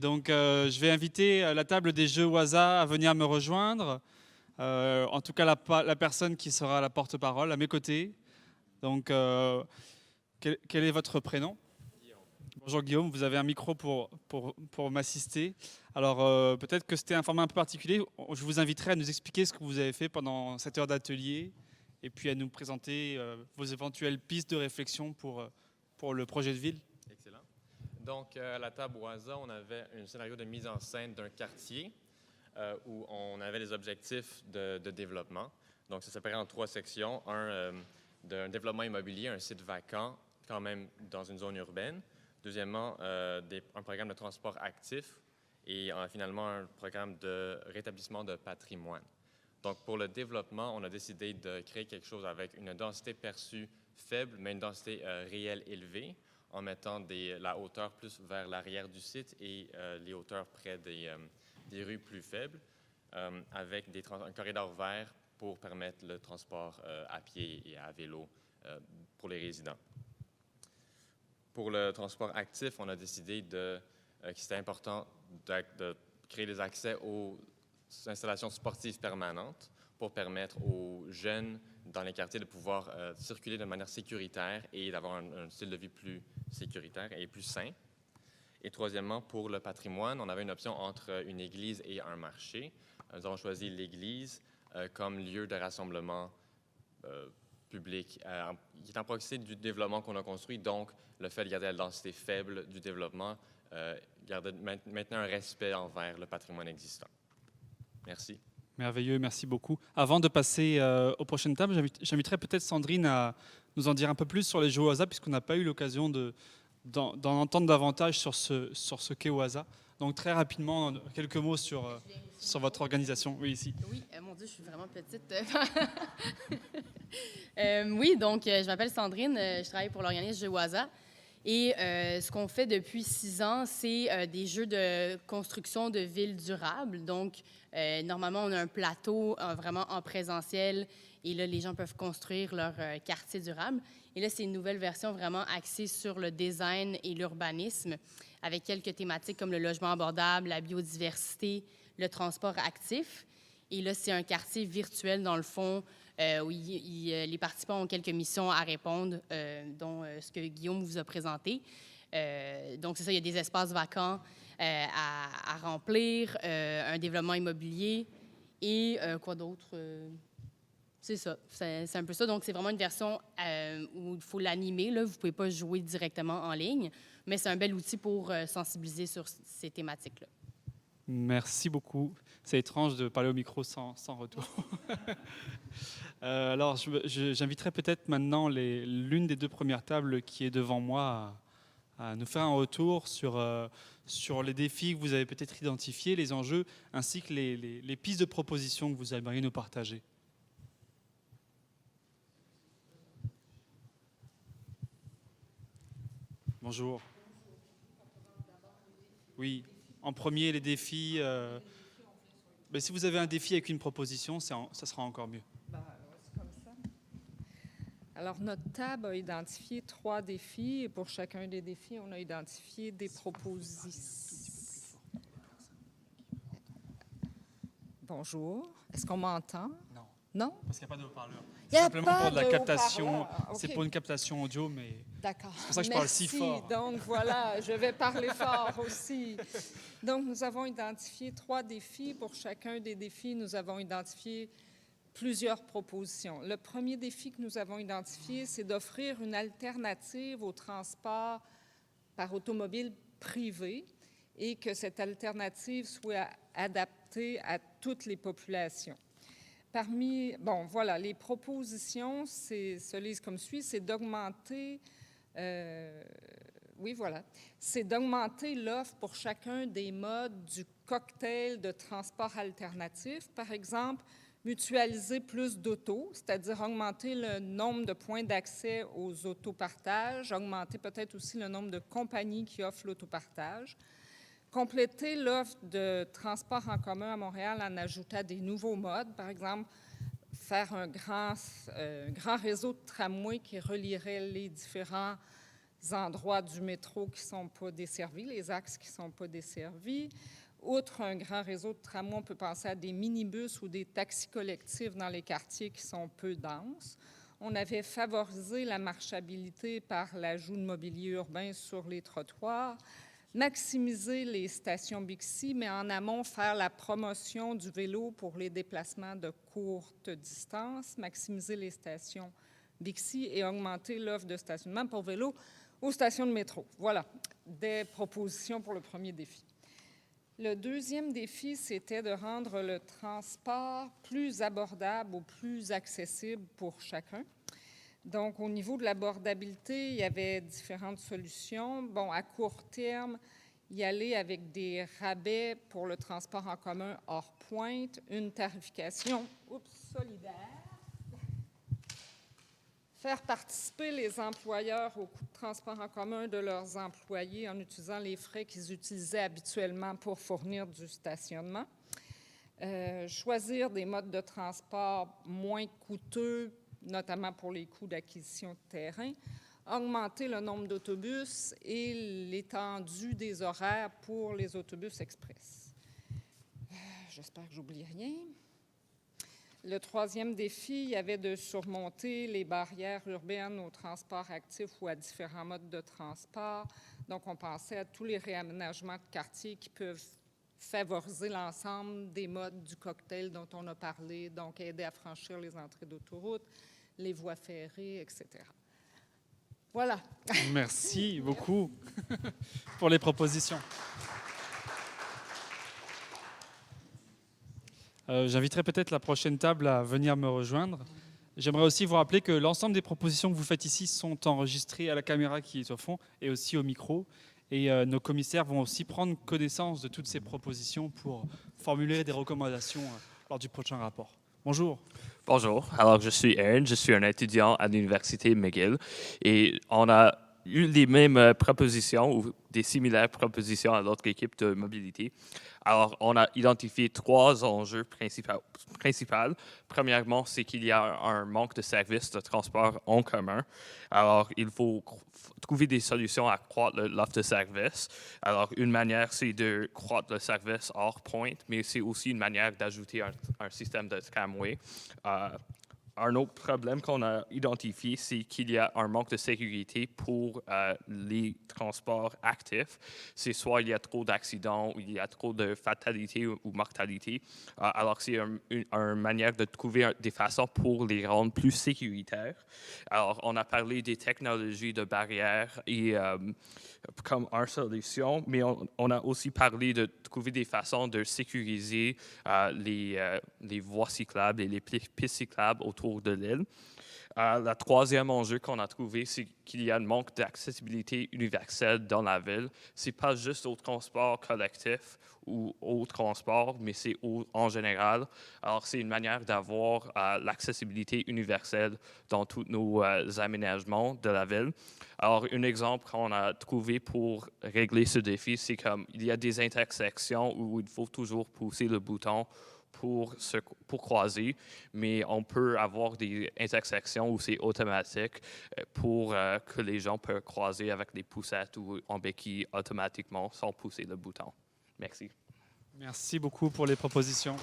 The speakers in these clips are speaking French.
Donc, je vais inviter la table des jeux Waza à venir me rejoindre. En tout cas, la personne qui sera la porte-parole à mes côtés. Donc, quel est votre prénom? Bonjour Guillaume, vous avez un micro pour m'assister. Alors, peut-être que c'était un format un peu particulier. Je vous inviterai à nous expliquer ce que vous avez fait pendant cette heure d'atelier et puis à nous présenter vos éventuelles pistes de réflexion pour le projet de ville. Excellent. Donc, à la table Waza, on avait un scénario de mise en scène d'un quartier où on avait les objectifs de développement. Donc, ça séparait en 3 sections. D'un développement immobilier, un site vacant, quand même dans une zone urbaine. Deuxièmement, un programme de transport actif et finalement un programme de rétablissement de patrimoine. Donc, pour le développement, on a décidé de créer quelque chose avec une densité perçue faible, mais une densité réelle élevée, en mettant la hauteur plus vers l'arrière du site et les hauteurs près des rues plus faibles, avec un corridor vert pour permettre le transport à pied et à vélo pour les résidents. Pour le transport actif, on a décidé que c'était important de créer des accès aux installations sportives permanentes pour permettre aux jeunes dans les quartiers de pouvoir circuler de manière sécuritaire et d'avoir un style de vie plus sécuritaire et plus sain. Et troisièmement, pour le patrimoine, on avait une option entre une église et un marché. Nous avons choisi l'église comme lieu de rassemblement public qui est en proximité du développement qu'on a construit. Donc, le fait de garder la densité faible du développement, maintenant un respect envers le patrimoine existant. Merci. Merveilleux, merci beaucoup. Avant de passer aux prochaines tables, j'inviterai peut-être Sandrine à nous en dire un peu plus sur les jeux Waza, puisqu'on n'a pas eu l'occasion d'en entendre davantage sur ce qu'est Waza. Donc très rapidement, quelques mots sur votre organisation. Oui, ici. Oui, mon Dieu, je suis vraiment petite. Oui, donc je m'appelle Sandrine, je travaille pour l'organisme Jeux Waza. Et ce qu'on fait depuis 6 ans, c'est des jeux de construction de villes durables. Donc, normalement, on a un plateau vraiment en présentiel et là, les gens peuvent construire leur quartier durable. Et là, c'est une nouvelle version vraiment axée sur le design et l'urbanisme avec quelques thématiques comme le logement abordable, la biodiversité, le transport actif. Et là, c'est un quartier virtuel, dans le fond, où les participants ont quelques missions à répondre, dont ce que Guillaume vous a présenté. Donc, c'est ça, il y a des espaces vacants à remplir, un développement immobilier et quoi d'autre? C'est ça, c'est un peu ça. Donc, c'est vraiment une version où il faut l'animer. Là. Vous ne pouvez pas jouer directement en ligne, mais c'est un bel outil pour sensibiliser sur ces thématiques-là. Merci beaucoup. C'est étrange de parler au micro sans retour. Alors, j'inviterai peut-être maintenant l'une des 2 premières tables qui est devant moi à nous faire un retour sur les défis que vous avez peut-être identifiés, les enjeux, ainsi que les pistes de propositions que vous aimeriez nous partager. Bonjour. Oui, en premier, les défis. Mais si vous avez un défi avec une proposition, ça sera encore mieux. C'est comme ça. Alors, notre table a identifié 3 défis et pour chacun des défis, on a identifié des propositions. Bonjour. Est-ce qu'on m'entend? Non. Non? Parce qu'il n'y a pas de haut-parleur. Il y a Simplement pas pour de la de captation. haut-parleur. C'est OK. pour une captation audio, mais D'accord. c'est pour ça que je parle si fort. Donc, voilà, je vais parler fort aussi. Donc, nous avons identifié 3 défis. Pour chacun des défis, nous avons identifié plusieurs propositions. Le premier défi que nous avons identifié, c'est d'offrir une alternative au transport par automobile privé et que cette alternative soit adaptée à toutes les populations. Les propositions se lisent comme suit, c'est d'augmenter l'offre pour chacun des modes du cocktail de transport alternatif. Par exemple, mutualiser plus d'autos, c'est-à-dire augmenter le nombre de points d'accès aux autopartages, augmenter peut-être aussi le nombre de compagnies qui offrent l'autopartage. Compléter l'offre de transport en commun à Montréal en ajoutant des nouveaux modes, par exemple, faire un grand réseau de tramways qui relierait les différents endroits du métro qui ne sont pas desservis, les axes qui ne sont pas desservis. Outre un grand réseau de tramways, on peut penser à des minibus ou des taxis collectifs dans les quartiers qui sont peu denses. On avait favorisé la marchabilité par l'ajout de mobilier urbain sur les trottoirs, maximiser les stations Bixi, mais en amont, faire la promotion du vélo pour les déplacements de courte distance, maximiser les stations Bixi et augmenter l'offre de stationnement pour vélo aux stations de métro. Voilà, des propositions pour le premier défi. Le deuxième défi, c'était de rendre le transport plus abordable ou plus accessible pour chacun. Donc, au niveau de l'abordabilité, il y avait différentes solutions. Bon, à court terme, y aller avec des rabais pour le transport en commun hors pointe, une tarification solidaire, faire participer les employeurs au coût de transport en commun de leurs employés en utilisant les frais qu'ils utilisaient habituellement pour fournir du stationnement, choisir des modes de transport moins coûteux, notamment pour les coûts d'acquisition de terrain, augmenter le nombre d'autobus et l'étendue des horaires pour les autobus express. J'espère que j'oublie rien. Le troisième défi, il y avait de surmonter les barrières urbaines au transport actif ou à différents modes de transport. Donc, on pensait à tous les réaménagements de quartiers qui peuvent favoriser l'ensemble des modes du cocktail dont on a parlé, donc aider à franchir les entrées d'autoroute, les voies ferrées, etc. Voilà. Merci beaucoup pour les propositions. J'inviterai peut-être la prochaine table à venir me rejoindre. J'aimerais aussi vous rappeler que l'ensemble des propositions que vous faites ici sont enregistrées à la caméra qui est au fond et aussi au micro. Et nos commissaires vont aussi prendre connaissance de toutes ces propositions pour formuler des recommandations lors du prochain rapport. Bonjour. Bonjour, alors je suis Aaron, je suis un étudiant à l'Université McGill et on a eu les mêmes propositions ou des similaires propositions à l'autre équipe de mobilité. Alors, on a identifié 3 enjeux principaux. Premièrement, c'est qu'il y a un manque de services de transport en commun. Alors, il faut trouver des solutions à accroître l'offre de services. Alors, une manière, c'est de croître le service hors pointe, mais c'est aussi une manière d'ajouter un système de tramway. Un autre problème qu'on a identifié, c'est qu'il y a un manque de sécurité pour les transports actifs. C'est soit il y a trop d'accidents ou il y a trop de fatalités ou mortalités. Alors, c'est une manière de trouver des façons pour les rendre plus sécuritaires. Alors, on a parlé des technologies de barrières et comme une solution, mais on a aussi parlé de trouver des façons de sécuriser les voies cyclables et les pistes cyclables autour de l'île. Le troisième enjeu qu'on a trouvé, c'est qu'il y a un manque d'accessibilité universelle dans la ville. Ce n'est pas juste au transport collectif ou au transport, mais c'est en général. Alors, c'est une manière d'avoir l'accessibilité universelle dans tous nos aménagements de la ville. Alors, un exemple qu'on a trouvé pour régler ce défi, c'est qu'il y a des intersections où il faut toujours pousser le bouton pour croiser, mais on peut avoir des intersections où c'est automatique pour que les gens peuvent croiser avec des poussettes ou en béquille automatiquement sans pousser le bouton. Merci. Merci beaucoup pour les propositions.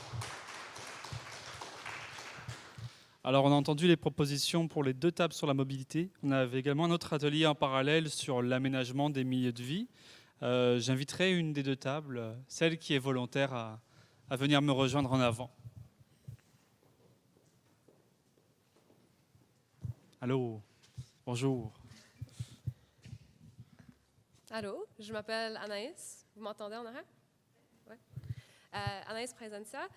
Alors, on a entendu les propositions pour les 2 tables sur la mobilité. On avait également un autre atelier en parallèle sur l'aménagement des milieux de vie. J'inviterai une des 2 tables, celle qui est volontaire à venir me rejoindre en avant. Allô, bonjour. Allô, je m'appelle Anaïs. Vous m'entendez en arrière? Oui. Anaïs Presentia.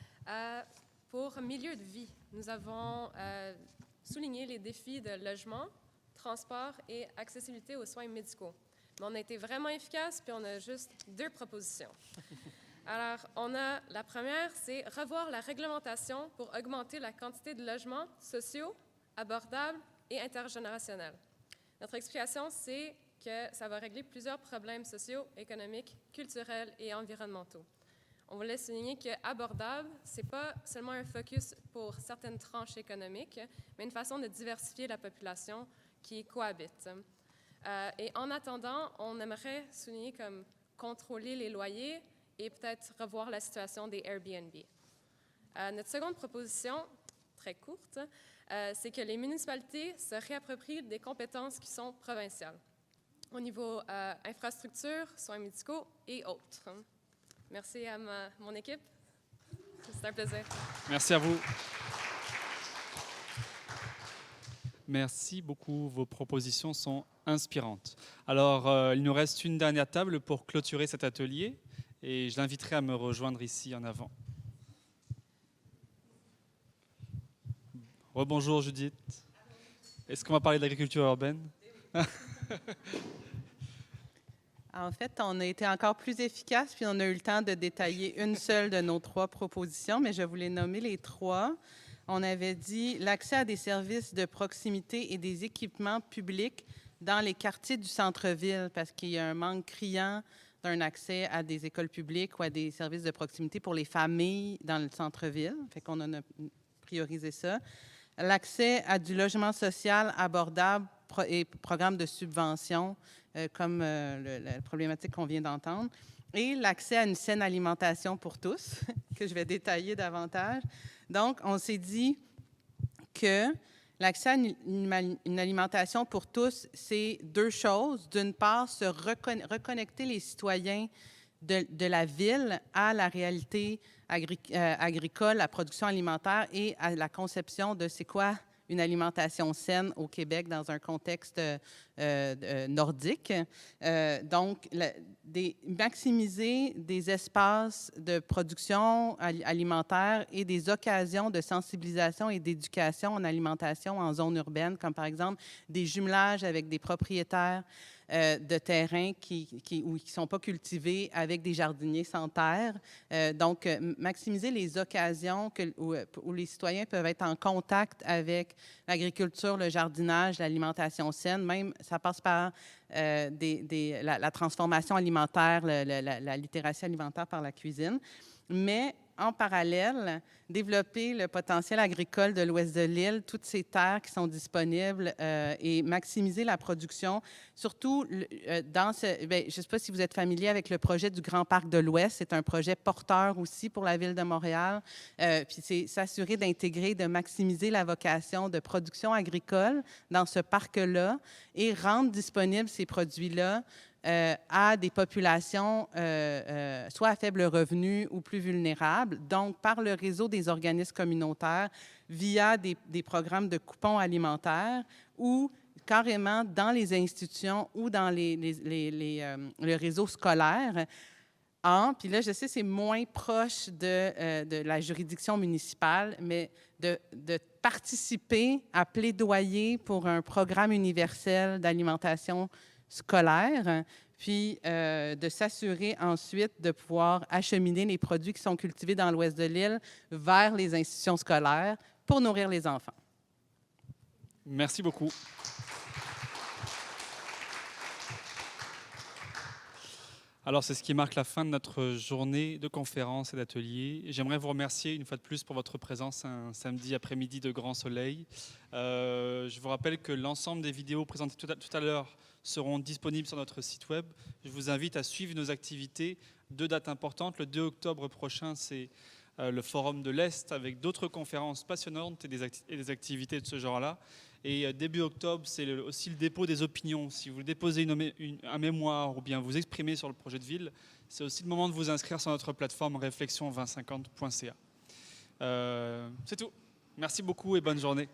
Pour milieu de vie, nous avons souligné les défis de logement, transport et accessibilité aux soins médicaux. Mais on a été vraiment efficace, puis on a juste 2 propositions. Alors, la première, c'est revoir la réglementation pour augmenter la quantité de logements sociaux, abordables et intergénérationnels. Notre explication, c'est que ça va régler plusieurs problèmes sociaux, économiques, culturels et environnementaux. On voulait souligner qu'abordable, ce n'est pas seulement un focus pour certaines tranches économiques, mais une façon de diversifier la population qui cohabite. Et en attendant, on aimerait souligner comme contrôler les loyers et peut-être revoir la situation des Airbnb. Notre seconde proposition, très courte, c'est que les municipalités se réapproprient des compétences qui sont provinciales au niveau infrastructure, soins médicaux et autres. Merci à mon équipe. C'est un plaisir. Merci à vous. Merci beaucoup. Vos propositions sont inspirantes. Alors, il nous reste une dernière table pour clôturer cet atelier et je l'inviterai à me rejoindre ici en avant. Rebonjour Judith. Est-ce qu'on va parler d'agriculture urbaine? En fait, on a été encore plus efficace, puis on a eu le temps de détailler une seule de nos 3 propositions, mais je voulais nommer les 3. On avait dit l'accès à des services de proximité et des équipements publics dans les quartiers du centre-ville, parce qu'il y a un manque criant d'un accès à des écoles publiques ou à des services de proximité pour les familles dans le centre-ville. Fait qu'on en a priorisé ça. L'accès à du logement social abordable et programme de subvention, comme la problématique qu'on vient d'entendre, et l'accès à une saine alimentation pour tous, que je vais détailler davantage. Donc, on s'est dit que l'accès à une alimentation pour tous, c'est 2 choses. D'une part, se reconnecter les citoyens de la ville à la réalité agricole, la production alimentaire et à la conception de c'est quoi une alimentation saine au Québec dans un contexte nordique. Donc, maximiser des espaces de production alimentaire et des occasions de sensibilisation et d'éducation en alimentation en zone urbaine, comme par exemple des jumelages avec des propriétaires de terrains qui ne sont pas cultivés avec des jardiniers sans terre. Donc, maximiser les occasions où les citoyens peuvent être en contact avec l'agriculture, le jardinage, l'alimentation saine. Même, ça passe par la transformation alimentaire, la littératie alimentaire par la cuisine. Mais en parallèle, développer le potentiel agricole de l'ouest de l'île, toutes ces terres qui sont disponibles et maximiser la production, surtout dans je ne sais pas si vous êtes familier avec le projet du Grand Parc de l'Ouest. C'est un projet porteur aussi pour la Ville de Montréal. Puis c'est s'assurer d'intégrer, de maximiser la vocation de production agricole dans ce parc-là et rendre disponibles ces produits-là à des populations soit à faible revenu ou plus vulnérables, donc par le réseau des organismes communautaires via des programmes de coupons alimentaires ou carrément dans les institutions ou dans le réseau scolaire. Puis là, je sais, c'est moins proche de la juridiction municipale, mais de participer à plaidoyer pour un programme universel d'alimentation scolaire, puis de s'assurer ensuite de pouvoir acheminer les produits qui sont cultivés dans l'ouest de l'île vers les institutions scolaires pour nourrir les enfants. Merci beaucoup. Alors, c'est ce qui marque la fin de notre journée de conférence et d'atelier. J'aimerais vous remercier une fois de plus pour votre présence un samedi après-midi de grand soleil. Je vous rappelle que l'ensemble des vidéos présentées tout à l'heure seront disponibles sur notre site web. Je vous invite à suivre nos activités. 2 dates importantes. Le 2 octobre prochain, c'est le Forum de l'Est avec d'autres conférences passionnantes et des activités de ce genre-là. Et début octobre, c'est aussi le dépôt des opinions. Si vous déposez un mémoire ou bien vous exprimez sur le projet de ville, c'est aussi le moment de vous inscrire sur notre plateforme réflexion2050.ca. C'est tout. Merci beaucoup et bonne journée.